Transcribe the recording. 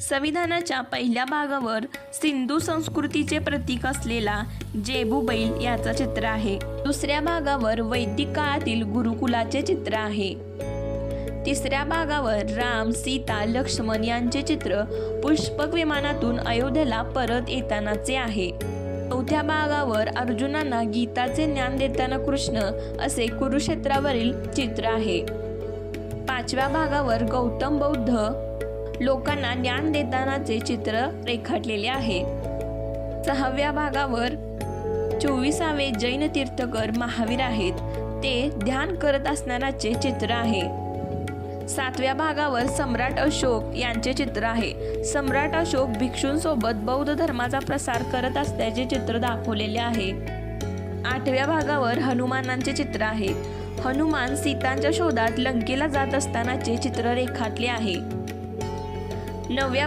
संविधानाच्या पहिल्या भागावर सिंधू संस्कृतीचे प्रतीक असलेला जेबू बैल याचं चित्र आहे। दुसऱ्या भागावर वैदिक काळातील गुरुकुलाचे चित्र आहे। तिसऱ्या भागावर राम, सीता, लक्ष्मण यांचे चित्र पुष्पक विमानातून अयोध्येला परत येतानाचे आहे। चौथ्या भागावर अर्जुनांना गीताचे ज्ञान देताना कृष्ण असे कुरुक्षेत्रावरील चित्र आहे। पाचव्या भागावर गौतम बौद्ध लोकांना ज्ञान देतानाचे चित्र रेखाटलेले आहे। सहाव्या भागावर 24वे जैन तीर्थकर महावीर आहेत, ते ध्यान करत असतानाचे चित्र आहे। सातव्या भागावर सम्राट अशोक यांचे चित्र आहे। सम्राट अशोक भिक्षूंसोबत बौद्ध धर्माचा प्रसार करत असल्याचे चित्र दाखवलेले आहे। आठव्या भागावर हनुमानांचे चित्र आहे। हनुमान सीतांच्या शोधात लंकेला जात असतानाचे चित्र रेखाटले आहे। नवव्या